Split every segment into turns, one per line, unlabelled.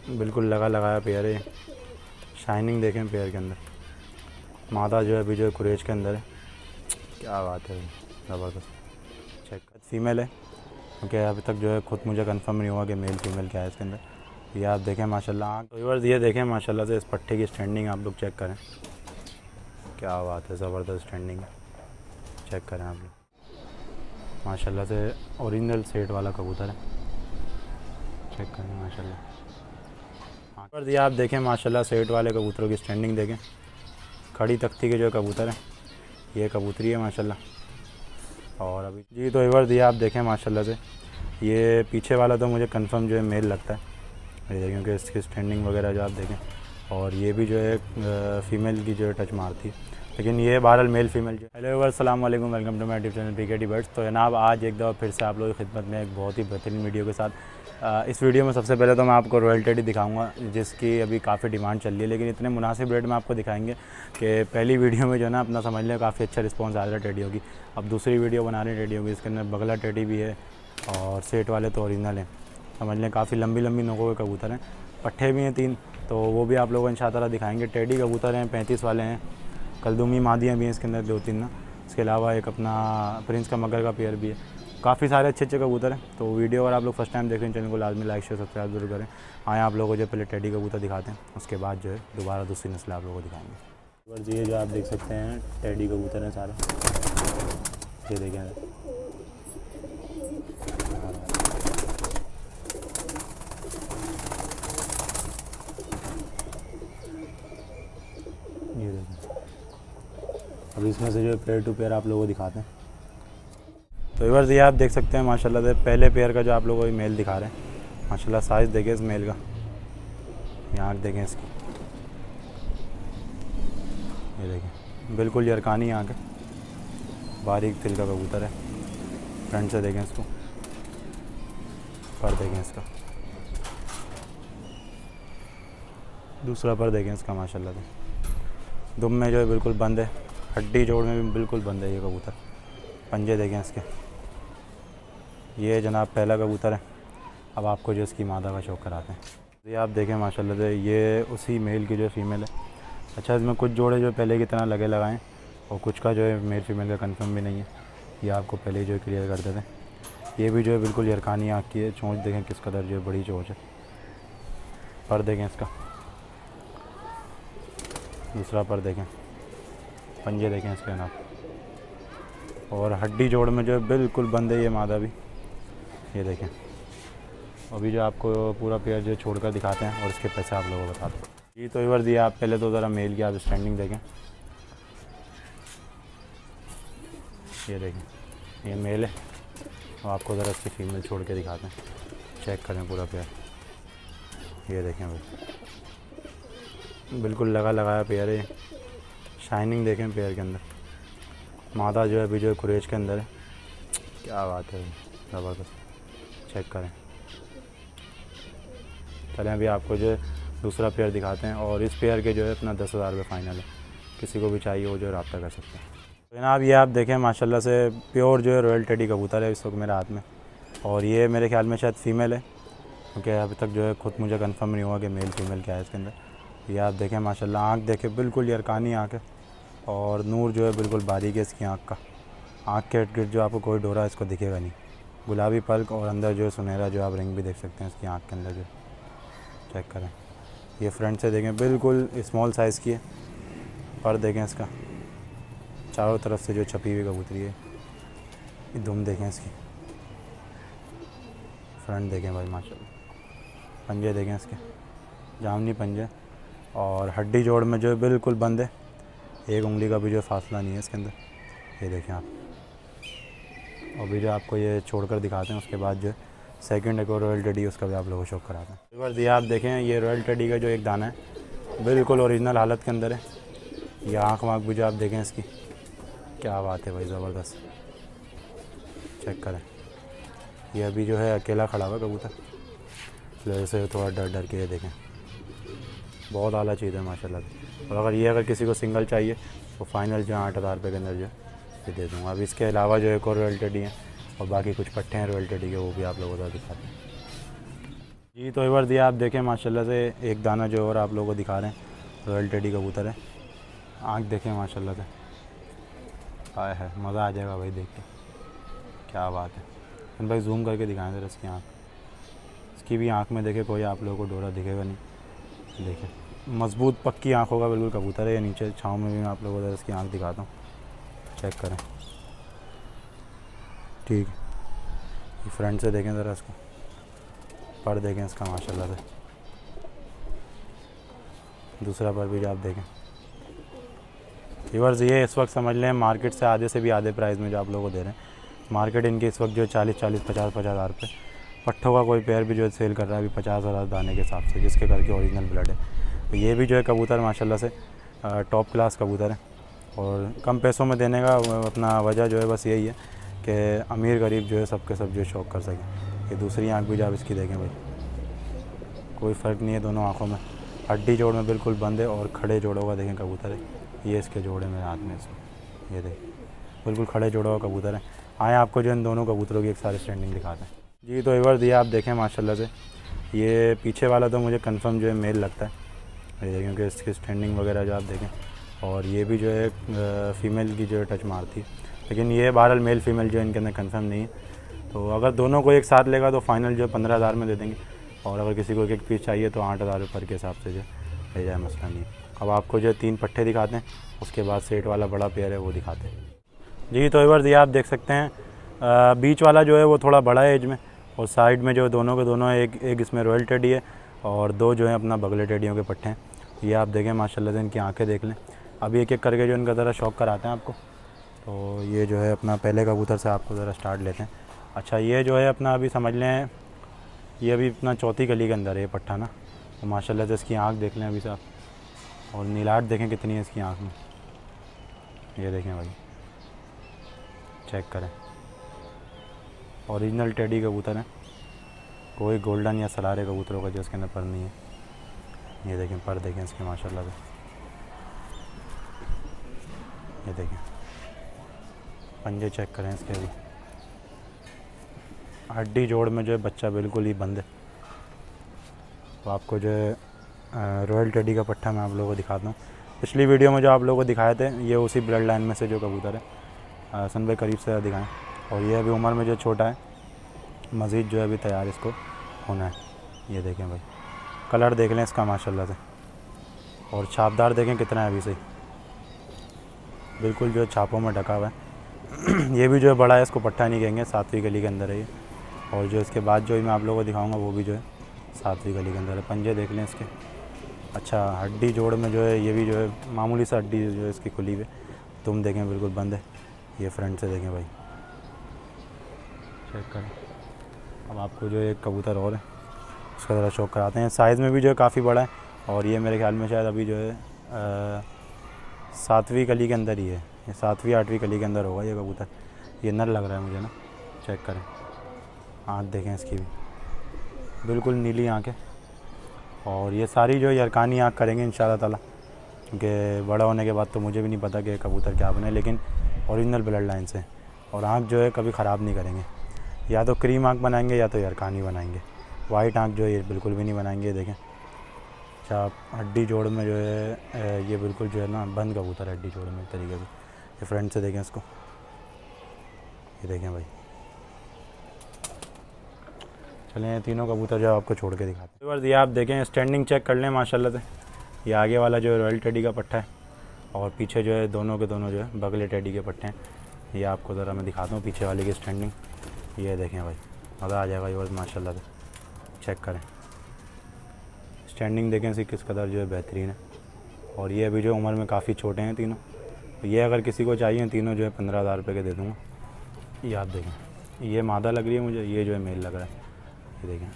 बिल्कुल लगा लगाया पेयर है। शाइनिंग देखें पेयर के अंदर। मादा जो है अभी जो है कुरेज के अंदर है। क्या बात है, ज़बरदस्त। चेक फीमेल है क्योंकि अभी तक जो है खुद मुझे कंफर्म नहीं हुआ कि मेल फीमेल क्या है इसके अंदर। ये आप देखें माशाल्लाह। तो व्यूअर्स ये देखें माशाल्लाह से इस पट्टे की स्टैंडिंग आप लोग चेक करें। क्या बात है, ज़बरदस्त स्टैंडिंग है। चेक करें आप लोग माशाल्लाह से ओरिजिनल सेट वाला कबूतर है। चेक करें माशाल्लाह। पर ये आप देखें माशाल्लाह सेट वाले कबूतरों की स्टैंडिंग देखें। खड़ी तख्ती के जो कबूतर है ये कबूतरी है माशाल्लाह। और अभी जी तो व्यूअर्स ये आप देखें माशाल्लाह से ये पीछे वाला तो मुझे कंफर्म जो है मेल लगता है। ये देखें क्योंकि इसकी स्टैंडिंग वगैरह जो आप देखें। और ये भी जो है फ़ीमेल की जो है टच मारती है, लेकिन ये बहरहाल मेल फीमेल जो। हेलो व्यूअर्स, अस्सलाम वालेकुम, welcome to my YouTube channel PKT birds. तो जनाब आज एक दफ़ा फिर से आप लोगों की खिदमत में एक बहुत ही बेहतरीन वीडियो के साथ। इस वीडियो में सबसे पहले तो मैं आपको रॉयल टेडी दिखाऊंगा जिसकी अभी काफ़ी डिमांड चल रही है, लेकिन इतने मुनासिब रेट में आपको दिखाएंगे कि पहली वीडियो में जो है ना अपना समझ लें काफ़ी अच्छा रिस्पॉन्स आ रहा है टेडियों की। अब दूसरी वीडियो बना रहे हैं टेडियों की, इसके अंदर बगला टेडी भी है और सेट वाले तो ओरिजिनल हैं। समझ लें काफ़ी लंबी लंबी नोकों के कबूतर हैं। पट्ठे भी हैं 3, तो वो भी आप लोगों को इंशाअल्लाह दिखाएंगे। टेडी कबूतर हैं 35 वाले हैं। कलदुमी मादियाँ भी हैं इसके अंदर 2-3 ना। इसके अलावा एक अपना प्रिंस का मगर का पेयर भी है। काफ़ी सारे अच्छे अच्छे कबूतर हैं। तो वीडियो अगर आप लोग फर्स्ट टाइम देख रहे हैं चैनल को लाजमी लाइक शेयर सब्सक्राइब जरूर करें। आए आप लोगों को जो पहले टेडी कबूतर दिखाते हैं, उसके बाद जो है दोबारा दूसरी नस्ल आप लोगों को दिखाएंगे। बस ये जो आप देख सकते हैं टेडी कबूतर हैं सारे। ये देखें ये देखें। अब इसमें से जो है पेयर टू पेयर आप लोगों को दिखाते हैं। तो व्यूअर्स ये आप देख सकते हैं माशाल्लाह से पहले पेयर का जो आप लोगों को मेल दिखा रहे हैं। माशाल्लाह साइज़ देखें इस मेल का, यहाँ देखें इसकी। ये देखें बिल्कुल यरकानी आँख है, बारीक तिल का कबूतर है। फ्रंट से देखें इसको, पर देखें इसका, दूसरा पर देखें इसका माशाल्लाह से। दुम में जो है बिल्कुल बंद है, हड्डी जोड़ में भी बिल्कुल बंद है ये कबूतर। पंजे देखें इसके। ये जनाब पहला कबूतर है। अब आपको जो इसकी मादा का शौक कराते हैं। ये आप देखें माशाल्लाह से ये उसी मेल की जो फीमेल है। अच्छा इसमें कुछ जोड़े जो पहले की तरह लगे लगाएं और कुछ का जो है मेल फीमेल का कंफर्म भी नहीं है। ये आपको पहले ही जो है क्लियर कर देते हैं। ये भी जो है बिल्कुल यरकानी आँख की है। चोंच देखें किस कदर जो है बड़ी चोंच है। पर देखें इसका, दूसरा पर देखें। पंजे देखें इसके जनाब। और हड्डी जोड़ में जो है बिल्कुल बंद है ये मादा भी। ये देखें। अभी जो आपको पूरा पेयर जो छोड़कर दिखाते हैं और इसके पैसे आप लोगों को बताते हैं। ये तो इवर दिया आप पहले तो ज़रा मेल की आप स्टैंडिंग देखें। ये देखें ये मेल है और आपको ज़रा इसकी फीमेल छोड़ के दिखाते हैं। चेक करें पूरा पेयर। ये देखें भाई बिल्कुल लगा लगाया पेयर है। शाइनिंग देखें पेयर के अंदर। मादा जो है अभी जो है कुरेज के अंदर है। क्या बात है, ज़बरदस्त। चेक करें। चलें अभी आपको जो है दूसरा पेयर दिखाते हैं और इस पेयर के जो है अपना 10,000 रुपये फ़ाइनल है। किसी को भी चाहिए वो जो है रब्ता कर सकते हैं। तो जनाब ये आप देखें माशाल्लाह से प्योर जो है रॉयल टेडी कबूतर है इस वक्त मेरे हाथ में। और ये मेरे ख्याल में शायद फ़ीमेल है क्योंकि अभी तक जो है खुद मुझे कंफर्म नहीं हुआ कि मेल फीमेल क्या है इसके अंदर। ये आप देखें माशाल्लाह आँख देखें बिल्कुल यरकानी आँख है और नूर जो है बिल्कुल बारीक है इसकी आँख का। आँख के इर्द गिर्द जो आपको कोई डोरा इसको दिखेगा नहीं। गुलाबी पल्क और अंदर जो है सुनहरा जो आप रिंग भी देख सकते हैं इसकी आँख के अंदर जो। चेक करें। ये फ्रंट से देखें बिल्कुल स्मॉल साइज़ की है। पर देखें इसका, चारों तरफ से जो छपी हुई कबूतरी है। ये दुम देखें इसकी। फ्रंट देखें भाई माशाल्लाह। पंजे देखें इसके, जामनी पंजे और हड्डी जोड़ में जो है बिल्कुल बंद है। एक उंगली का भी जो फासला नहीं है इसके अंदर। ये देखें आप। और भी जो आपको ये छोड़कर दिखाते हैं उसके बाद जो है सेकंड एक और रॉयल टेडी उसका भी आप लोगों को शौक कराते हैं। एक बार दिया आप देखें ये रॉयल टेडी का जो एक दाना है बिल्कुल ओरिजिनल हालत के अंदर है। ये आँख वाँख भी जो आप देखें इसकी। क्या बात है भाई, ज़बरदस्त। चेक करें। ये अभी जो है अकेला खड़ा हुआ कबूतर, जैसे थोड़ा डर डर के। ये देखें बहुत आला चीज़ है माशाल्लाह। और अगर किसी को सिंगल चाहिए तो फ़ाइनल जो 8,000 रुपये के अंदर जो है दे दूँगा। अब इसके अलावा जो एक और रॉयल टेडी है और बाकी कुछ पट्टे हैं रॉयल टेडी के, वो भी आप लोगों को दिखाते हैं। जी तो एक बार दिया आप देखें माशाल्लाह से एक दाना जो और आप लोगों को दिखा रहे हैं रॉयल टेडी कबूतर है। आँख देखें माशाल्लाह से, आया है मज़ा आ जाएगा भाई देख के, क्या बात है। फिर भाई जूम करके दिखाएं ज़रा इसकी आँख, इसकी भी आँख में देखे कोई आप लोगों को डोरा दिखेगा नहीं। देखें मजबूत पक्की आँख होगा बिल्कुल कबूतर है। या नीचे छाँव में भी मैं आप लोगों को ज़रा इसकी आँख दिखाता हूँ, चेक करें। ठीक है, ये फ्रंट से देखें ज़रा इसको, पर देखें इसका माशाल्लाह से। दूसरा पर भी आप देखें व्यूअर्स, ये इस वक्त समझ लें मार्केट से आधे से भी आधे प्राइस में जो आप लोगों को दे रहे हैं। मार्केट इनकी इस वक्त जो 40-40, 50-50 हज़ार रुपये पट्ठों का कोई पेयर भी जो है सेल कर रहा है अभी 50,000 दाने के हिसाब से, जिसके करके ओरिजिनल ब्लड है। तो ये भी जो है कबूतर माशाल्लाह से टॉप क्लास कबूतर है। और कम पैसों में देने का अपना वजह जो है बस यही है कि अमीर गरीब जो है सबके सब जो शौक़ कर सकें। ये दूसरी आँख भी जो आप इसकी देखें भाई, कोई फ़र्क नहीं है दोनों आँखों में। हड्डी जोड़ में बिल्कुल बंद है और खड़े जोड़ों का देखें कबूतर है। ये इसके जोड़े मेरे हाथ में इसको, ये देखें बिल्कुल खड़े जोड़ों का कबूतर है। आए आपको जो इन दोनों कबूतरों की एक सारी स्टैंडिंग दिखाते हैं। जी तो एक बार दिया आप देखें माशाल्लाह से, ये पीछे वाला तो मुझे कंफर्म जो है मेल लगता है ये, क्योंकि इसकी स्टैंडिंग वगैरह जो आप देखें। और ये भी जो है फ़ीमेल की जो है टच मारती है, लेकिन ये बहरहाल मेल फ़ीमेल जो है इनके अंदर कंफर्म नहीं है। तो अगर दोनों को एक साथ लेगा तो फ़ाइनल जो है 15,000 में दे देंगे। और अगर किसी को एक पीस चाहिए तो 8,000 रुपये के हिसाब से जो ले जाए, मसला नहीं। अब आपको जो 3 पट्टे दिखाते हैं, उसके बाद सेट वाला बड़ा पेयर है वो दिखाते हैं। जी तो एक बार दिया आप देख सकते हैं, बीच वाला जो है वो थोड़ा बड़ा है एज में, और साइड में जो दोनों के दोनों एक इसमें रॉयल टेडी है और 2 जो है अपना बगले टेडियों के पट्टे हैं। ये आप देखें माशाल्लाह से, इनकी आंखें देख लें। अभी एक एक करके जो इनका ज़रा शौक कराते हैं आपको। तो ये जो है अपना पहले कबूतर से आपको ज़रा स्टार्ट लेते हैं। अच्छा ये जो है अपना अभी समझ लें ये अभी अपना चौथी गली के अंदर है ये पट्टा ना। तो माशाल्लाह से इसकी आँख देख लें अभी साहब, और नीलाट देखें कितनी है इसकी आँख में, ये देखें भाई, चेक करें। ओरिजिनल टेडी कबूतर है, कोई गोल्डन या सलारे कबूतरों का जो इसके अंदर पर नहीं है। ये देखें पर देखें इसके माशाल्लाह से, ये देखें पंजे चेक करें इसके। अभी हड्डी जोड़ में जो है बच्चा बिल्कुल ही बंद है। तो आपको जो है रॉयल टेडी का पट्टा मैं आप लोगों को दिखाता हूँ। पिछली वीडियो में जो आप लोगों को दिखाए थे ये उसी ब्लड लाइन में से जो कबूतर है। हसन भाई करीब से दिखाएं। और ये अभी उम्र में जो छोटा है, मज़ीद जो है अभी तैयार इसको होना है। ये देखें भाई, कलर देख लें इसका माशाल्लाह से, और छापदार देखें कितना है अभी से, बिल्कुल जो है छापों में ढका हुआ है। ये भी जो है बड़ा है, इसको पट्टा नहीं कहेंगे, 7वीं गली के अंदर है ये। और जो इसके बाद जो मैं आप लोगों को दिखाऊंगा वो भी जो है 7वीं गली के अंदर है। पंजे देख लें इसके। अच्छा हड्डी जोड़ में जो है ये भी जो है मामूली सा हड्डी जो है इसकी खुली हुई, तुम देखें बिल्कुल बंद है। ये फ्रंट से देखें भाई, चेक करें। अब आपको जो एक कबूतर और है उसका ज़रा शौक कराते हैं। साइज़ में भी जो है काफ़ी बड़ा है, और ये मेरे ख्याल में शायद अभी जो है 7वीं गली के अंदर ही है, ये 7वीं 8वीं गली के अंदर होगा ये कबूतर। ये नर लग रहा है मुझे ना, चेक करें। आँख देखें इसकी भी, बिल्कुल नीली आँख है। और ये सारी जो यरकानी आँख करेंगे इंशाल्लाह ताला, क्योंकि बड़ा होने के बाद तो मुझे भी नहीं पता कि कबूतर क्या बने, लेकिन ओरिजिनल ब्लड लाइन से। और आँख जो है कभी ख़राब नहीं करेंगे, या तो क्रीम आँख बनाएंगे या तो यरकानी बनाएंगे। वाइट आँख जो है ये बिल्कुल भी नहीं बनाएंगे। देखें अच्छा हड्डी जोड़ में जो है ये बिल्कुल जो है ना बंद कबूतर है हड्डी जोड़ में एक तरीके से। ये फ्रंट से देखें इसको, ये देखें भाई। चलें तीनों कबूतर जो आपको छोड़ के दिखाते हैं। ये आप देखें स्टैंडिंग चेक कर लें माशाल्लाह से। ये आगे वाला जो है रॉयल टेडी का पट्टा है, और पीछे जो है दोनों के दोनों जो है बगले टेडी के पट्टे हैं। ये आपको ज़रा मैं दिखाता हूँ पीछे वाले की स्टैंडिंग। ये देखें भाई, मज़ा आ जाएगा ये माशाल्लाह से, चेक करें। स्टैंडिंग देखें इसकी किस कदर जो है बेहतरीन है। और ये अभी जो उम्र में काफ़ी छोटे हैं तीनों। तो ये अगर किसी को चाहिए तीनों जो है 15,000 रुपये के दे दूँगा। ये आप देखें, ये मादा लग रही है मुझे, ये जो है मेल लग रहा है। ये देखें,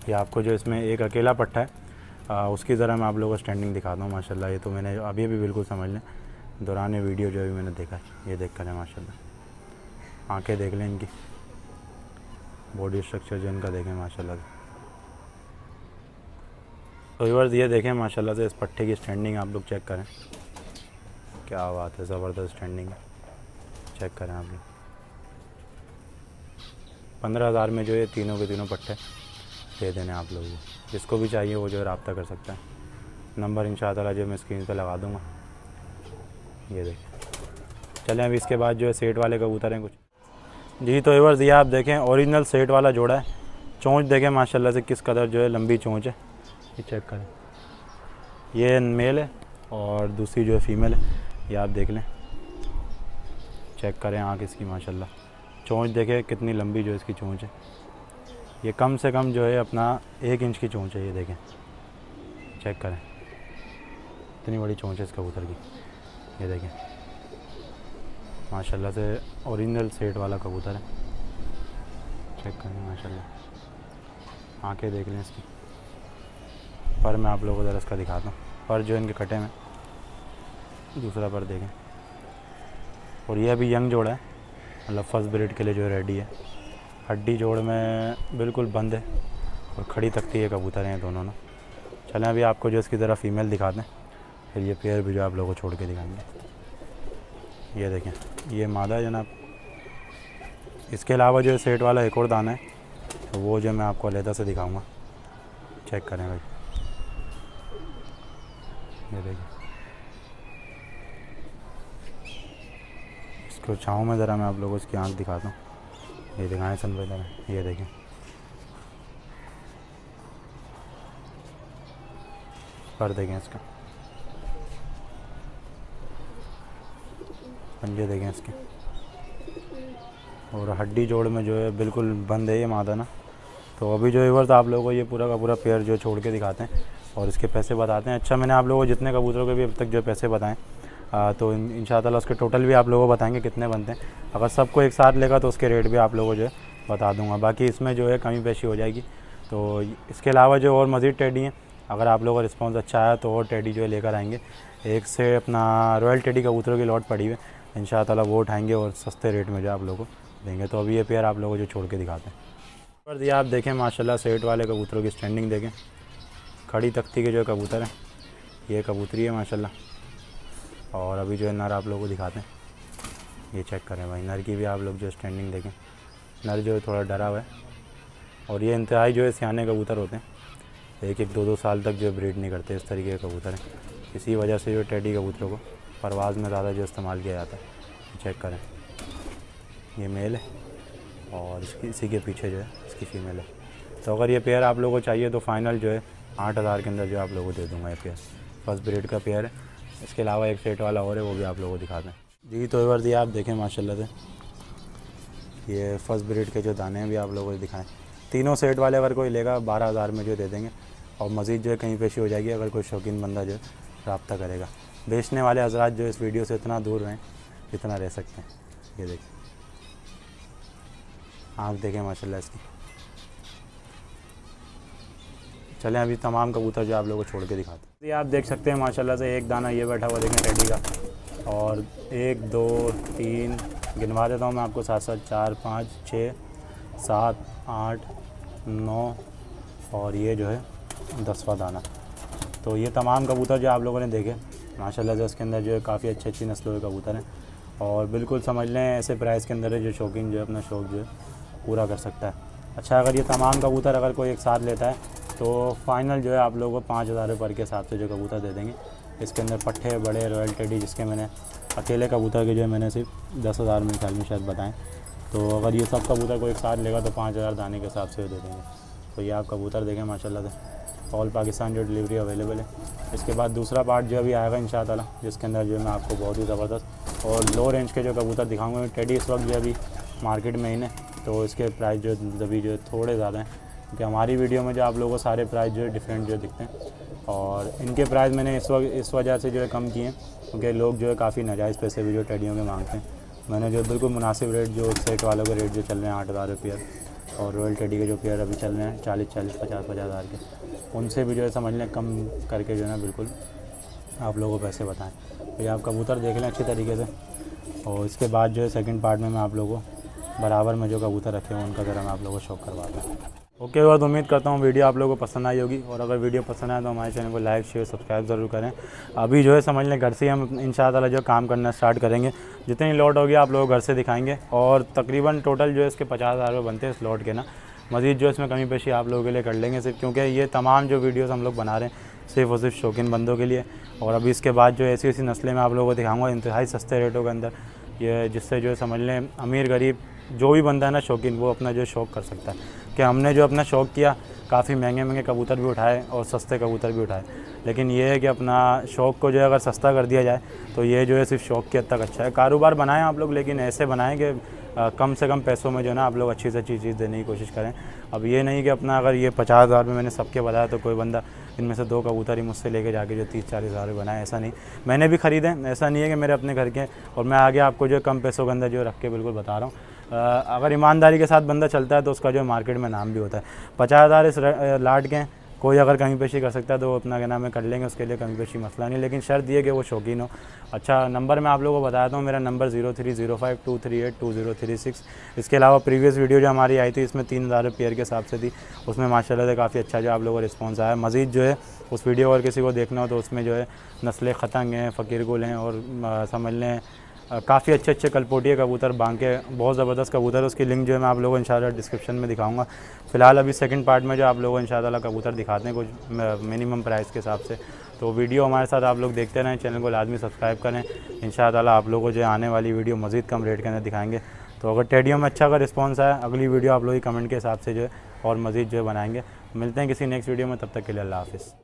ये आपको जो इसमें एक अकेला पट्टा है उसकी ज़रा मैं आप लोगों को स्टैंडिंग दिखाता हूँ माशाल्लाह। ये तो मैंने अभी भी बिल्कुल समझ लें दौरान वीडियो जो भी मैंने देखा है। ये देख कर है माशाल्लाह, आंखें देख लें इनकी, बॉडी स्ट्रक्चर जो इनका देखें माशाल्लाह से। तो व्यूअर्स ये देखें माशाल्लाह से इस पट्टे की स्टैंडिंग आप लोग चेक करें, क्या बात है, ज़बरदस्त स्टैंडिंग है। चेक करें आप लोग, 15,000 में जो है तीनों के तीनों पट्टे दे देने आप लोगों को। जिसको भी चाहिए वो जो है रब्ता कर सकता है। नंबर इंशाअल्लाह जो मैं स्क्रीन पे लगा दूँगा। ये देखिए। चलें अभी इसके बाद जो है सेट वाले कबूतर हैं कुछ। जी तो व्यूअर्स ये आप देखें ओरिजिनल सेट वाला जोड़ा है। चोंच देखें माशाल्लाह से किस कदर जो है लंबी चोंच है। ये चेक करें, ये मेल है और दूसरी जो है फीमेल है। ये आप देख लें, चेक करें आँख इसकी माशाल्लाह। चोंच देखें कितनी लंबी जो है इसकी चोंच है। ये कम से कम जो है अपना 1 इंच की चोंच है। ये देखें, चेक करें इतनी बड़ी चोंच है इस कबूतर की। ये देखें माशाल्लाह से ओरिजिनल सेट वाला कबूतर है। चेक करें माशाल्लाह, आंखें देख लें इसकी। पर मैं आप लोगों को ज़रा इसका दिखाता हूँ। पर जो इनके कटे में दूसरा पर देखें। और ये अभी यंग जोड़ा है, मतलब फर्स्ट ब्रीड के लिए जो रेडी है। हड्डी जोड़ में बिल्कुल बंद है और खड़ी तख्ती है कबूतर हैं दोनों ना। चलें अभी आपको जो इसकी ज़रा फीमेल दिखाते हैं, फिर ये पेयर भी जो आप लोगों को छोड़ के दिखाएंगे। ये देखें, ये मादा है जनाब। इसके अलावा जो सेट वाला एक और दाना है, तो वो जो मैं आपको अलहदा से दिखाऊंगा। चेक करें भाई, ये देखिए। इसको छाँव में ज़रा मैं आप लोगों को इसकी आँख दिखाता हूँ। ये दिखाएं सनवेदर है, ये देखें। पर देखें इसका, पंजे देखें इसके। और हड्डी जोड़ में जो है बिल्कुल बंद है ये मादा ना। तो अभी जो व्यूअर्स आप लोगों को ये पूरा का पूरा पेयर जो छोड़ के दिखाते हैं और इसके पैसे बताते हैं। अच्छा, मैंने आप लोगों को जितने कबूतरों के भी अब तक जो पैसे बताएं, तो इंशाअल्लाह उसके टोटल भी आप लोगों को बताएंगे कितने बनते हैं। अगर सबको एक साथ लेगा तो उसके रेट भी आप लोगों को जो है बता दूंगा। बाकी इसमें जो है कमी पेशी हो जाएगी। तो इसके अलावा जो और मज़ीद टेडी हैं, अगर आप लोगों का रिस्पॉन्स अच्छा आया तो और टेडी जो है लेकर आएंगे। एक से अपना रॉयल टेडी कबूतरों की लॉट पड़ी हुई है, इंशाअल्लाह वो उठाएंगे और सस्ते रेट में जो आप लोगों को देंगे। तो अभी ये पेयर आप लोगों को जो छोड़ के दिखाते हैं। पर ये आप देखें माशाल्लाह सेट वाले कबूतरों की स्टैंडिंग देखें। खड़ी तख्ती के जो कबूतर हैं, ये कबूतरी है माशाल्लाह। और अभी जो है नर आप लोगों को दिखाते हैं। ये चेक करें भाई, नर की भी आप लोग जो स्टैंडिंग देखें। नर जो है थोड़ा डरा हुआ है और ये इंतहाई जो है सियाने कबूतर होते हैं। 1-1, 2-2 साल तक जो ब्रीड नहीं करते, इस तरीके के कबूतर हैं। इसी वजह से जो टेडी कबूतरों को परवाज़ में ज़्यादा जो इस्तेमाल किया जाता है। चेक करें, ये मेल है और इसी के पीछे जो है इसकी फ़ीमेल है। तो अगर ये पेयर आप लोगों को चाहिए तो फ़ाइनल जो है 8,000 के अंदर जो आप लोगों को दे दूँगा। ये पेयर फर्स्ट ब्रीड का पेयर है। इसके अलावा एक सेट वाला और है, वो भी आप लोगों को दिखा दें। जी तो व्यूअर्स ये आप देखें माशाल्लाह से, ये फर्स्ट ब्रीड के जो दाने हैं भी आप लोगों को दिखाएं। तीनों सेट वाले अगर कोई लेगा 12,000 में जो दे देंगे। और मज़ीद जो है कहीं पेशी हो जाएगी अगर कोई शौकीन बंदा जो है रब्ता करेगा। बेचने वाले हज़रात जो इस वीडियो से इतना दूर रहें जितना रह सकते हैं। ये देखिए, आँख देखें माशाल्लाह इसकी। चलें अभी तमाम कबूतर जो आप लोगों को छोड़ के दिखाते हैं। ये आप देख सकते हैं माशाल्लाह से एक दाना ये बैठा हुआ देखें टेडी का। और 1, 2, 3 गिनवा देता हूँ मैं आपको, 7, 7, 4, 5, 6, 7, 8, 9 और ये जो है 10वां दाना। तो ये तमाम कबूतर जो आप लोगों ने देखे माशाल्लाह से, इसके अंदर जो है काफ़ी अच्छी नस्लों के कबूतर हैं। और बिल्कुल समझ लें ऐसे प्राइस के अंदर है जो शौकीन जो है अपना शौक़ जो है पूरा कर सकता है। अच्छा, अगर ये तमाम कबूतर अगर कोई एक साथ लेता है तो फ़ाइनल जो है आप लोगों को 5,000 रुपये के हिसाब से जो कबूतर दे देंगे। इसके अंदर पट्ठे बड़े रॉयल टेडी, जिसके मैंने अकेले कबूतर के जो है मैंने सिर्फ 10,000 में ख्याल में शायद बताएं। तो अगर ये सब कबूतर को एक साथ लेगा तो 5,000 दाने के हिसाब से दे देंगे। तो ये आप कबूतर देखें माशाल्लाह से, ऑल पाकिस्तान जो डिलीवरी अवेलेबल है। इसके बाद दूसरा पार्ट जो अभी आएगा इंशाअल्लाह, जिसके अंदर जो है मैं आपको बहुत ही ज़बरदस्त और लो रेंज के जो कबूतर दिखाऊंगा। टेडी इस वक्त जो अभी मार्केट में ही है, तो इसके प्राइस जो अभी जो थोड़े ज़्यादा हैं, क्योंकि हमारी वीडियो में जो आप लोगों को सारे प्राइस जो है डिफरेंट जो दिखते हैं। और इनके प्राइस मैंने इस वजह से जो है कम किए हैं, क्योंकि लोग जो है काफ़ी नाजायज़ पैसे भी जो टेडियों के मांगते हैं। मैंने जो बिल्कुल मुनासिब रेट जो सेट वालों के रेट जो चल रहे हैं 8,000 रुपये, और रॉयल टेडी के जो पेयर अभी चल रहे हैं 40-40, 50-50 हज़ार के, उनसे भी जो है समझ लें कम करके जो है ना बिल्कुल आप लोगों को पैसे बताएं। तो ये आप कबूतर देख लें अच्छी तरीके से। और इसके बाद जो है सेकंड पार्ट में मैं आप लोगों को बराबर में जो कबूतर रखे हुए उनका ज़रा मैं आप लोगों को शौक करवाता हूँ। ओके और उम्मीद करता हूँ वीडियो आप लोगों को पसंद आई होगी। और अगर वीडियो पसंद आए तो हमारे चैनल को लाइक, शेयर, सब्सक्राइब ज़रूर करें। अभी जो है समझ लें घर से ही हम इंशाअल्लाह जो काम करना स्टार्ट करेंगे। जितनी लॉट होगी आप लोग घर से दिखाएंगे। और तकरीबन टोटल जो है इसके 50,000 रुपये बनते हैं इस लॉट के ना। मज़ीद जो इसमें कमी पेशी आप लोगों के लिए कर लेंगे, सिर्फ क्योंकि ये तमाम जो वीडियोस हम लोग बना रहे हैं सिर्फ और सिर्फ शौकीन बंदों के लिए। और अभी इसके बाद जो ऐसी ऐसी नस्लें मैं आप लोगों को दिखाऊंगा इंतहाई सस्ते रेटों के अंदर, ये जिससे जो समझ लें अमीर गरीब जो भी बंदा है ना शौकीन, वो अपना जो शौक़ कर सकता है। कि हमने जो अपना शौक़ किया, काफ़ी महंगे महंगे कबूतर भी उठाए और सस्ते कबूतर भी उठाए, लेकिन ये है कि अपना शौक़ को जो है अगर सस्ता कर दिया जाए तो ये जो है सिर्फ शौक़ की हद तक अच्छा है। कारोबार बनाएं आप लोग, लेकिन ऐसे बनाएं कि कम से कम पैसों में जो है ना आप लोग अच्छी से अच्छी चीज़ देने की कोशिश करें। अब ये नहीं कि अपना अगर ये 50,000 में मैंने सबके बताया तो कोई बंदा इनमें से 2 कबूतर ही मुझसे लेके जाके जो 30-40 हज़ार में बनाए, ऐसा नहीं। मैंने भी ख़रीदे, ऐसा नहीं है कि मेरे अपने घर के, और मैं आगे आपको जो कम पैसों के अंदर जो रख के बिल्कुल बता रहा हूँ। अगर ईमानदारी के साथ बंदा चलता है तो उसका जो मार्केट में नाम भी होता है। 50,000 इस लाट के, कोई अगर कमी पेशी कर सकता है तो वो अपना क्या नाम है कर लेंगे, उसके लिए कमी पेशी मसला नहीं, लेकिन शर्त ये कि वो शौकीन हो। अच्छा, नंबर मैं आप लोगों को बताता हूँ, मेरा नंबर 0305238236। इसके अलावा प्रीवियस वीडियो जो हमारी आई थी इसमें 3,000 पेयर के हिसाब से थी, उसमें माशाल्लाह से काफ़ी अच्छा जो आप लोगों को रिस्पॉन्स आया। मज़ीद जो है उस वीडियो अगर किसी को देखना हो तो उसमें जो है नस्लें ख़तंग हैं, फ़कीर गुल हैं और समझ लें काफ़ी अच्छे अच्छे कलपोटिया कबूतर, बांके बहुत ज़बरदस्त कबूतर है। उसकी लिंक जो है मैं आप लोगों को इंशाल्लाह डिस्क्रिप्शन में दिखाऊंगा। फ़िलहाल अभी सेकंड पार्ट में जो आप लोगों को इंशाल्लाह कबूतर दिखाते हैं कुछ मिनिमम प्राइस के हिसाब से। तो वीडियो हमारे साथ आप लोग देखते रहें, चैनल को लाजमी सब्सक्राइब करें। इंशाल्लाह आप लोगों को जो आने वाली वीडियो मज़ीद कम रेट के अंदर दिखाएँगे। तो अगर टेडियो में अच्छा अगर रिस्पॉन्स आया, अगली वीडियो आप लोग ही कमेंट के हिसाब से जो है और मज़ीद जो है बनाएँगे। मिलते हैं किसी नेक्स्ट वीडियो में, तब तक के लिए अल्लाह हाफ़िज़।